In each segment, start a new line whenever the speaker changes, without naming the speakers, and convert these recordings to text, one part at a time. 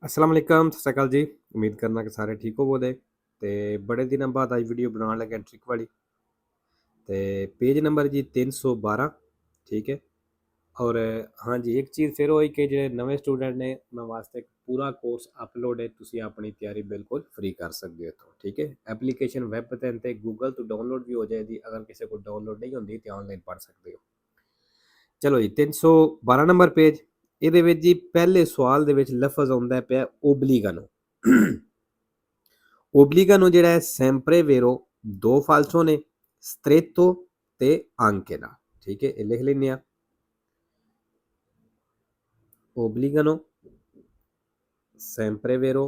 ਅਸਲਾਮ ਵਾਲੇਕਮ, ਸਤਿ ਸ਼੍ਰੀ ਅਕਾਲ ਜੀ। ਉਮੀਦ ਕਰਨਾ ਕਿ ਸਾਰੇ ਠੀਕ ਹੋਵੋਗੇ ਤੇ ਬੜੇ ਦਿਨਾਂ ਬਾਅਦ ਅੱਜ ਵੀਡੀਓ ਬਣਾਉਣ ਲੱਗੇ ਟ੍ਰਿਕ ਵਾਲੀ ਤੇ पेज नंबर जी 312। ठीक है। और हाँ जी, एक चीज़ फिर होई कि ਜਿਹੜੇ ਨਵੇਂ ਸਟੂਡੈਂਟ ਨੇ ਉਹਨਾਂ ਵਾਸਤੇ ਇੱਕ ਪੂਰਾ ਕੋਰਸ ਅਪਲੋਡ ਹੈ। ਤੁਸੀਂ ਆਪਣੀ ਤਿਆਰੀ ਬਿਲਕੁਲ ਫ੍ਰੀ ਕਰ ਸਕਦੇ ਹੋ ਇੱਥੋਂ। ਠੀਕ ਹੈ। ਐਪਲੀਕੇਸ਼ਨ ਵੈਬ ਤੇ ਗੂਗਲ ਤੋਂ ਡਾਊਨਲੋਡ ਵੀ ਹੋ ਜਾਏਗੀ। ਅਗਰ ਕਿਸੇ ਕੋਲ ਡਾਊਨਲੋਡ ਨਹੀਂ ਹੁੰਦੀ ਤਾਂ ਆਨਲਾਈਨ ਪੜ੍ਹ ਸਕਦੇ ਹੋ। ਚਲੋ ਜੀ, 312 ਨੰਬਰ ਪੇਜ। ਇਹਦੇ ਵਿੱਚ ਜੀ ਪਹਿਲੇ ਸਵਾਲ ਦੇ ਵਿੱਚ ਲਫ਼ਜ਼ ਆਉਂਦਾ ਪਿਆ ਓਬਲੀਗਾਨੋ। ਓਬਲੀਗਾਨੋ ਜਿਹੜਾ ਹੈ ਸੈਂਪਰੇ ਵੇਰੋ ਦੋ ਫਾਲਸੋ ਨੇ, ਸਟ੍ਰੇਤੋ ਤੇ ਆਂਕੇ ਨਾਲ। ਠੀਕ ਹੈ, ਇਹ ਲਿਖ ਲੈਂਦੇ ਆ। ਓਬਲੀਗਾਨੋ sempre vero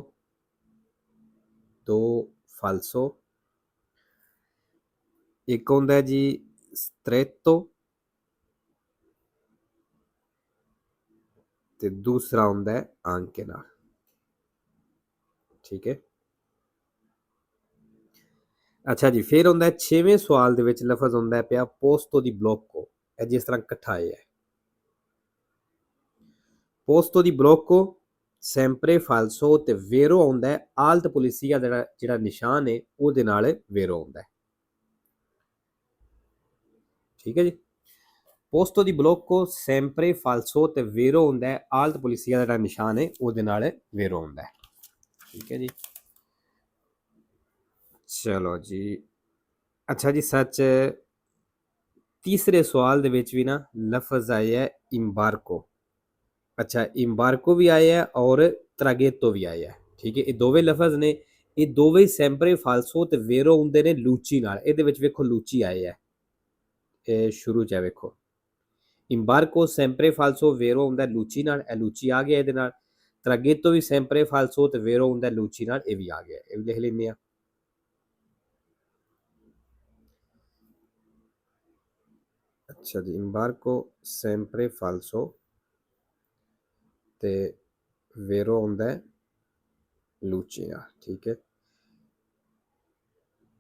ਦੋ ਫਾਲਸੋ। ਇੱਕ ਹੁੰਦਾ ਜੀ stretto ਤੇ ਦੂਸਰਾ ਹੁੰਦਾ anche ਨਾਲ। ਠੀਕ ਹੈ। ਅੱਛਾ ਜੀ, ਫਿਰ ਹੁੰਦਾ 6ਵੇਂ ਸਵਾਲ ਦੇ ਵਿੱਚ ਲਫ਼ਜ਼ ਹੁੰਦਾ ਪਿਆ ਪੋਸਟੋ ਦੀ ਬਲੋਕੋ। ਇਹ ਜਿਸ ਤਰ੍ਹਾਂ ਇਕੱਠਾ ਹੈ ਪੋਸਟੋ ਦੀ ਬਲੋਕੋ ਸੈਂਪਰੇ ਫਾਲਸੋ ਤੇ ਵੇਰੋ ਆਉਂਦਾ ਹੈ ਆਲਟ ਪੁਲਿਸੀਆ ਦਾ ਜਿਹੜਾ ਨਿਸ਼ਾਨ ਹੈ ਉਹਦੇ ਨਾਲ ਵੇਰੋ ਆਉਂਦਾ ਹੈ। ਠੀਕ ਹੈ ਜੀ। ਪੋਸਟੋ ਦੀ ਬਲੋਕੋ ਸੈਂਪਰੇ ਫਾਲਸੋ ਤੇ ਵੇਰੋ ਹੁੰਦਾ ਹੈ ਆਲਟ ਪੁਲਿਸੀਆ ਦਾ ਜਿਹੜਾ ਨਿਸ਼ਾਨ ਹੈ ਉਹਦੇ ਨਾਲ ਵੇਰੋ ਆਉਂਦਾ ਹੈ। ਠੀਕ ਹੈ ਜੀ। ਚਲੋ ਜੀ, ਅੱਛਾ ਜੀ, ਸੱਚ ਤੀਸਰੇ ਸਵਾਲ ਦੇ ਵਿੱਚ ਵੀ ਨਾ ਲਫ਼ਜ਼ ਆਇਆ ਹੈ ਇੰਬਾਰਕੋ। ਅੱਛਾ, ਇੰਬਾਰਕੋ ਵੀ ਆਇਆ ਹੈ ਔਰ ਤਰਾਗੇਤੋ ਵੀ ਆਇਆ ਹੈ। ਠੀਕ ਹੈ, ਇਹ ਦੋਵੇਂ ਲਫ਼ਜ਼ ਨੇ, ਇਹ ਦੋਵੇਂ ਸੈਂਪਰੇ ਫਾਲਸੋ ਤੇ ਵੇਰੋ ਹੁੰਦੇ ਨੇ ਲੂਚੀ ਨਾਲ। ਇਹਦੇ ਵਿੱਚ ਵੇਖੋ ਲੂਚੀ ਆਇਆ ਹੈ, ਇਹ ਸ਼ੁਰੂ 'ਚ ਹੈ ਵੇਖੋ। ਇੰਬਾਰਕੋ ਸੈਂਪਰੇ ਫਾਲਸੋ ਵੇਰੋ ਹੁੰਦਾ ਲੂਚੀ ਨਾਲ, ਇਹ ਲੂਚੀ ਆ ਗਿਆ ਇਹਦੇ ਨਾਲ। ਤਰਾਗੇਤੋ ਵੀ ਸੈਂਪਰੇ ਫਾਲਸੋ ਤੇ ਵੇਰੋ ਹੁੰਦਾ ਲੂਚੀ ਨਾਲ, ਇਹ ਵੀ ਆ ਗਿਆ। ਇਹ ਵੀ ਲਿਖ ਲੈਂਦੇ ਆ। ਅੱਛਾ ਜੀ, ਇੰਬਾਰਕੋ ਸੈਂਪਰੇ ਫਾਲਸੋ ਤੇ ਵੇਰੋ ਹੁੰਦਾ ਲੂਚੀ ਨਾਲ। ਠੀਕ ਹੈ।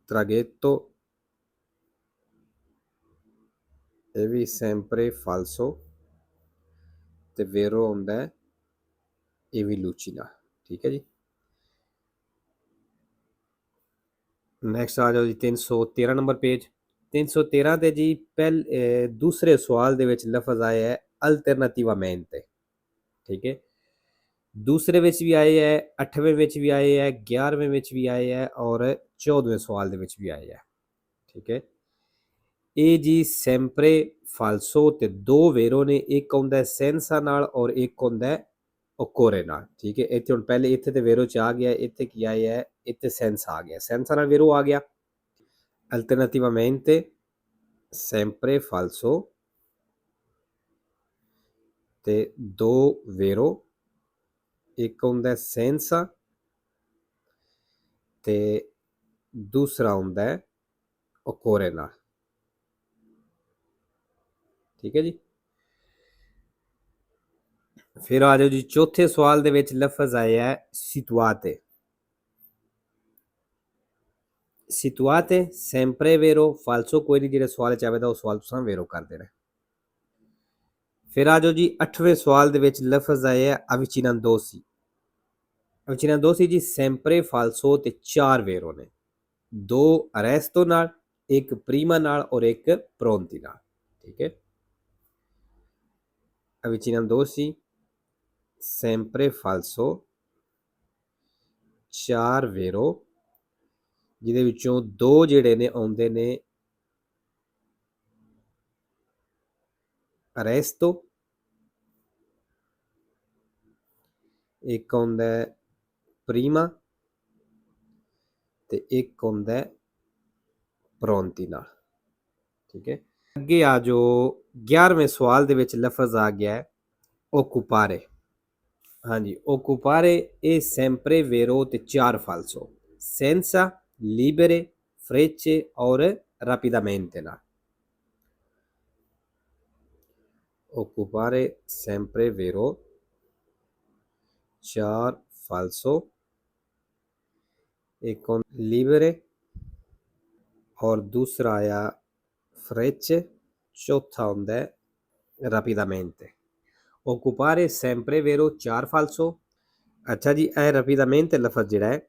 ਤਰਾਗੇਤੋ ਇਹ ਵੀ ਸੈਂਪਰੇ ਫਾਲਸੋ ਤੇ ਵੇਰੋ ਹੁੰਦਾ ਇਹ ਵੀ ਲੂਚੀ ਨਾਲ। ਠੀਕ ਹੈ ਜੀ। ਨੈਕਸਟ ਆ ਜਾਓ ਜੀ 313 ਨੰਬਰ ਪੇਜ। 313 ਤੇ ਜੀ ਦੂਸਰੇ ਸਵਾਲ ਦੇ ਵਿੱਚ ਲਫ਼ਜ਼ ਆਇਆ ਹੈ ਅਲਟਰਨੇਟਿਵਾਮੈਂਟੇ। ਠੀਕ ਹੈ। ਦੂਸਰੇ ਵਿੱਚ ਵੀ ਆਏ ਹੈ, 8ਵੇਂ ਵਿੱਚ ਵੀ ਆਏ ਹੈ, 11ਵੇਂ ਵਿੱਚ ਵੀ ਆਏ ਹੈ ਔਰ 14ਵੇਂ ਸਵਾਲ ਦੇ ਵਿੱਚ ਵੀ ਆਏ ਹੈ। ਠੀਕ ਹੈ। ਇਹ ਜੀ ਸੈਂਪਰੇ ਫਾਲਸੋ ਤੇ ਦੋ ਵੇਰੋ ਨੇ, ਇੱਕ ਆਉਂਦਾ ਸੈਂਸਾ ਨਾਲ ਔਰ ਇੱਕ ਹੁੰਦਾ ਓਕੋਰੇ ਨਾਲ। ਠੀਕ ਹੈ। ਇੱਥੇ ਹੁਣ ਪਹਿਲੇ ਇੱਥੇ ਤੇ ਵੇਰੋ ਚ ਆ ਗਿਆ, ਇੱਥੇ ਕੀ ਆਇਆ ਹੈ, ਇੱਥੇ ਸੈਂਸਾ ਆ ਗਿਆ, ਸੈਂਸਾ ਨਾਲ ਵੇਰੋ ਆ ਗਿਆ। ਅਲਟਰਨੇਟਿਵਾਮੈਂਟੇ sempre falso ਤੇ ਦੋ ਵੇਰੋ, ਇੱਕ ਹੁੰਦਾ ਸੈਂਸਾ ਤੇ ਦੂਸਰਾ ਹੁੰਦਾ ਓਕੋਰੇ ਨਾਲ। ਠੀਕ ਹੈ ਜੀ। ਫਿਰ ਆ ਜਾਓ ਜੀ ਚੌਥੇ ਸਵਾਲ ਦੇ ਵਿੱਚ ਲਫ਼ਜ਼ ਆਇਆ ਹੈ ਸਿਤੁਆਤੇ। ਸਿਤੁਆਤੇ sempre vero falso ਕੋਈ ਨਹੀਂ, ਜਿਹੜੇ ਸਵਾਲ ਚ ਆਵੇਗਾ ਉਹ ਸਵਾਲ ਤੁਸੀਂ ਵੇਰੋ ਕਰ ਦੇਣਾ। ਫਿਰ ਆ ਜਾਓ ਜੀ 8ਵੇਂ ਸਵਾਲ ਦੇ ਵਿੱਚ ਲਫ਼ਜ਼ ਆਇਆ ਹੈ ਅਵਿਚਿਨੰਦੋਸੀ। ਅਵਿਚਿਨੰਦੋਸੀ ਜੀ ਸੈਂਪਰੇ ਫਾਲਸੋ ਤੇ ਚਾਰ ਵੇਰੋ ਨੇ, ਦੋ ਅਰੈਸਤੋ ਨਾਲ, ਇੱਕ ਪ੍ਰੀਮਾ ਨਾਲ ਔਰ ਇੱਕ ਪ੍ਰੋਂਤੀ ਨਾਲ। ਠੀਕ ਹੈ। ਅਵਿਚਿਨੰਦੋਸੀ sempre falso ਚਾਰ ਵੇਰੋ, ਜਿਹਦੇ ਵਿੱਚੋਂ ਦੋ ਜਿਹੜੇ ਨੇ ਆਉਂਦੇ ਨੇ ਅਰੈਸਤੋ, ਇੱਕ ਆਉਂਦਾ ਪ੍ਰੀਮਾ ਤੇ ਇੱਕ ਹੁੰਦਾ ਪ੍ਰੋਂਤੀ ਨਾਲ। ਠੀਕ ਹੈ। ਅੱਗੇ ਆ ਜੋ 11ਵੇਂ ਸਵਾਲ ਦੇ ਵਿੱਚ ਲਫ਼ਜ਼ ਆ ਗਿਆ ਓਕੂਪਾਰੇ। ਹਾਂਜੀ, ਓਕੂਪਾਰੇ ਇਹ ਸੈਂਪਰੇ ਵੇਰੋ ਤੇ ਚਾਰ ਫਾਲਸੋ, ਸੈਂਸਾ, ਲੀਬਰੇ, ਫਰੇਚੇ ਔਰ ਰਾਪਿਦਾਮੈਂਟੇ ਨਾਲ। occupare sempre vero चार falso, एक libere और दूसरा आया frecce, चौथा ਹੁੰਦਾ rapidamente। occupare sempre vero चार falso अच्छा जी, è rapidamente लफज जिहड़ा है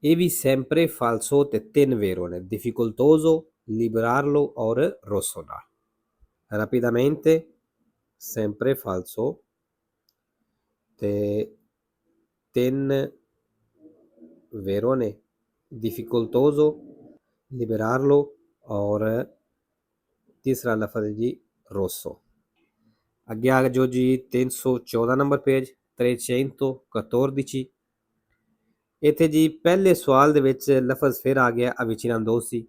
ये भी sempre falso ते तीन वेरो ने difficoltoso, liberarlo और rossonare. Rapidamente, sempre falso ते तीन वेरो ने difficoltoso, liberarlo और तीसरा लफज है जी rosso. ਅੱਗੇ ਆ ਜੋ ਜੀ 314 ਨੰਬਰ ਪੇਜ 314 ਇੱਥੇ ਜੀ ਪਹਿਲੇ ਸਵਾਲ ਦੇ ਵਿੱਚ ਲਫ਼ਜ਼ ਫਿਰ ਆ ਗਿਆ ਅਵਿਚਿਨਾਂਦੋਸੀ।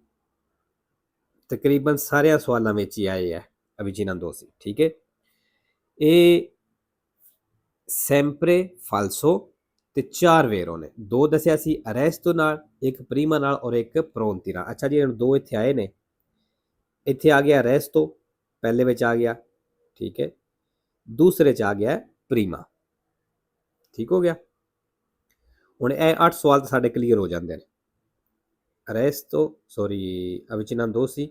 ਤਕਰੀਬਨ ਸਾਰਿਆਂ ਸਵਾਲਾਂ ਵਿੱਚ ਹੀ ਆਏ ਹੈ ਅਵਿਚਿਨਾਂਦੋਸੀ, ਠੀਕ ਹੈ। ਇਹ ਸੈਂਪਰੇ ਫਾਲਸੋ ਤੇ ਚਾਰ ਵੇਰੋ ਨੇ, ਦੋ ਦੱਸਿਆ ਸੀ ਅਰੈਸਟੋ ਨਾਲ, ਇੱਕ ਪ੍ਰੀਮਾ ਨਾਲ ਔਰ ਇੱਕ ਪ੍ਰੋਂਤੀ ਨਾਲ। ਅੱਛਾ ਜੀ, ਦੋ ਇੱਥੇ ਆਏ ਨੇ, ਇੱਥੇ ਆ ਗਿਆ ਅਰੈਸਟੋ, ਪਹਿਲੇ ਵਿੱਚ ਆ ਗਿਆ, ਠੀਕ ਹੈ, ਦੂਸਰੇ 'ਚ ਆ ਗਿਆ ਪ੍ਰੀਮਾ, ਠੀਕ ਹੋ ਗਿਆ। ਹੁਣ ਇਹ 8 ਸਵਾਲ ਤਾਂ ਸਾਡੇ ਕਲੀਅਰ ਹੋ ਜਾਂਦੇ ਨੇ। ਅਰੈਸਟੋ ਸੌਰੀ ਅਵਿਚਿਨਾਂਦੋਸੀ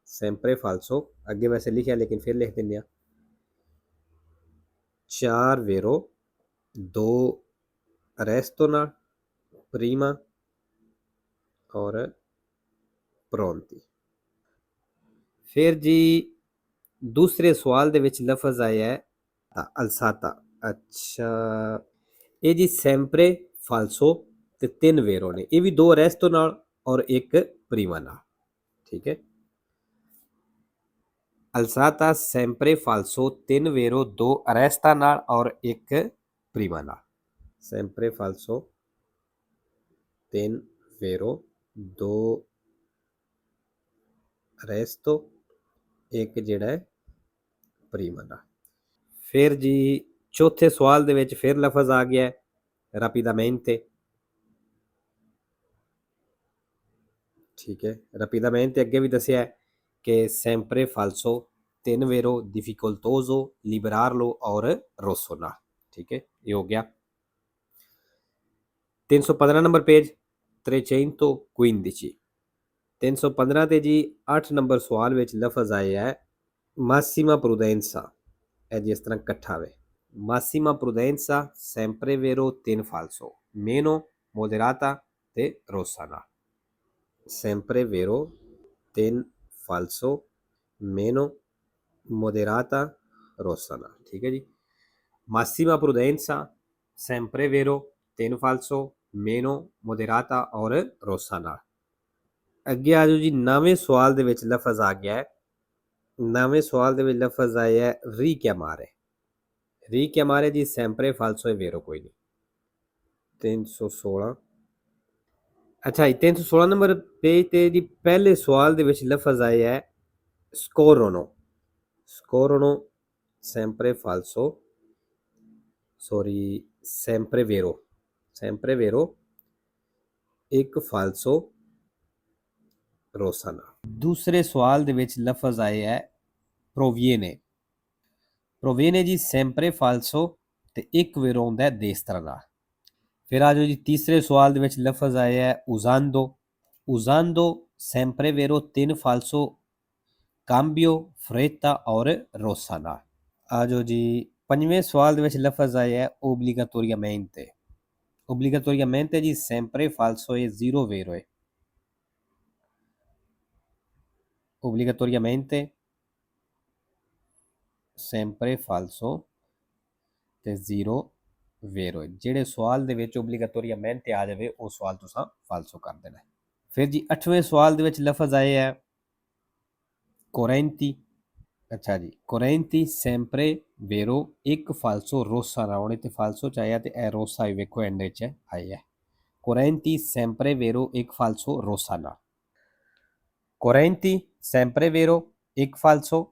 sempre falso, ਅੱਗੇ ਵੈਸੇ ਲਿਖਿਆ ਲੇਕਿਨ ਫਿਰ ਲਿਖ ਦਿੰਦੇ ਆ, ਚਾਰ ਵੇਰੋ, ਦੋ ਅਰੈਸਟੋ ਨਾਲ, ਪ੍ਰੀਮਾ ਔਰ ਪ੍ਰੋਂਤੀ। ਫਿਰ ਜੀ ਦੂਸਰੇ ਸਵਾਲ ਦੇ ਵਿੱਚ ਲਫ਼ਜ਼ ਆਇਆ ਹੈ ਅਲਸਾਤਾ। ਅੱਛਾ, ਇਹ ਜੀ ਸੈਂਪਰੇ ਫਾਲਸੋ ਤੇ ਤਿੰਨ ਵੇਰੋ ਨੇ, ਇਹ ਵੀ ਦੋ ਅਰੈਸਟੋ ਨਾਲ ਔਰ ਇੱਕ ਪ੍ਰੀਮਾ ਨਾਲ, ਠੀਕ ਹੈ। ਅਲਸਾਤਾ ਸੈਂਪਰੇ ਫਾਲਸੋ ਤਿੰਨ ਵੇਰੋ, ਦੋ ਅਰੈਸਟਾ ਨਾਲ ਔਰ ਇੱਕ ਪ੍ਰੀਮਾ ਨਾਲ। ਸੈਂਪਰੇ ਫਾਲਸੋ ਤਿੰਨ ਵੇਰੋ, ਦੋ ਅਰੈਸਟੋ, ਇੱਕ ਜਿਹੜਾ ਹੈ ਪ੍ਰੀਮਾ ਨਾਲ। ਫਿਰ ਜੀ ਚੌਥੇ ਸਵਾਲ ਦੇ ਵਿੱਚ ਫਿਰ ਲਫ਼ਜ਼ ਆ ਗਿਆ rapidamente, ਠੀਕ ਹੈ। rapidamente ਅੱਗੇ ਵੀ ਦੱਸਿਆ ਕਿ sempre falso, ਤਿੰਨ ਵੇਰੋ, difficoltoso, liberarlo ਔਰ rosso ਨਾਲ, ਠੀਕ ਹੈ। ਇਹ ਹੋ ਗਿਆ 315 ਨੰਬਰ ਪੇਜ 315। 315 ਤੇ ਜੀ 8 ਨੰਬਰ ਸਵਾਲ ਵਿੱਚ ਲਫ਼ਜ਼ ਆਇਆ ਹੈ massima prudenza, ਇਹ ਜਿਸ ਤਰ੍ਹਾਂ ਇਕੱਠਾ ਵੇ, massima prudenza sempre vero ਤਿੰਨ falso, meno moderata ਤੇ rossa ਨਾਲ। sempre vero ਤਿੰਨ falso, meno moderata rossa ਨਾਲ, ਠੀਕ ਹੈ ਜੀ। massima prudenza sempre vero ਤਿੰਨ falso, meno moderata ਔਰ rossa ਨਾਲ। ਅੱਗੇ ਆ ਜਾਓ ਜੀ, ਨਵੇਂ ਸਵਾਲ ਦੇ ਵਿੱਚ ਲਫ਼ਜ਼ ਆ ਗਿਆ ਹੈ, ਨਵੇਂ ਸਵਾਲ ਦੇ ਵਿੱਚ ਲਫ਼ਜ਼ ਆਇਆ ਹੈ richiamare, richiamare ਜੀ sempre falso e vero ਕੋਈ ਨਹੀਂ। 316। ਅੱਛਾ ਜੀ, 316 ਨੰਬਰ ਪੇਜ ਤੇ ਜੀ ਪਹਿਲੇ ਸਵਾਲ ਦੇ ਵਿੱਚ ਲਫ਼ਜ਼ ਆਇਆ ਹੈ scorrono, scorrono sempre falso, sorry sempre vero, sempre vero, ਇੱਕ falso rossa ਨਾਲ। ਦੂਸਰੇ ਸਵਾਲ ਦੇ ਵਿੱਚ ਲਫ਼ਜ਼ ਆਇਆ ਹੈ proviene, proviene ਜੀ sempre falso ਤੇ ਇੱਕ ਵੇਰੋ ਹੁੰਦਾ ਹੈ ਦੇ ਇਸ ਤਰ੍ਹਾਂ ਨਾਲ। ਫਿਰ ਆ ਜਾਓ ਜੀ ਤੀਸਰੇ ਸਵਾਲ ਦੇ ਵਿੱਚ ਲਫ਼ਜ਼ ਆਇਆ ਹੈ usando, usando sempre vero ਤਿੰਨ falso, cambio, fretta ਔਰ rossa ਨਾਲ। ਆ ਜਾਓ ਜੀ ਪੰਜਵੇਂ ਸਵਾਲ ਦੇ ਵਿੱਚ ਲਫ਼ਜ਼ ਆਇਆ ਹੈ obbligatoriamente, obbligatoriamente ਜੀ sempre falso e zero vero ਹੈ, obbligatoriamente sempre falso ਤੇ ਜ਼ੀਰੋ ਵੇਰੋ। ਜਿਹੜੇ ਸਵਾਲ ਦੇ ਵਿੱਚ obbligatoriamente ਆ ਜਾਵੇ ਉਹ ਸਵਾਲ ਤੁਸੀਂ ਫਾਲਸੋ ਕਰ ਦੇਣਾ। ਫਿਰ ਜੀ 8ਵੇਂ ਸਵਾਲ ਦੇ ਵਿੱਚ ਲਫ਼ਜ਼ ਆਏ ਹੈ correnti, ਅੱਛਾ ਜੀ correnti sempre vero ਇੱਕ ਫਾਲਸੋ rossa ਨਾਲ, ਹੁਣ ਇੱਥੇ ਫਾਲਸੋ 'ਚ ਆਇਆ ਤੇ ਇਹ rossa ਹੀ ਵੇਖੋ ਐਂਡ ਵਿੱਚ ਆਈ ਹੈ। correnti sempre vero ਇੱਕ ਫਾਲਸੋ rossa ਨਾਲ, correnti sempre vero ਇੱਕ ਫਾਲਸੋ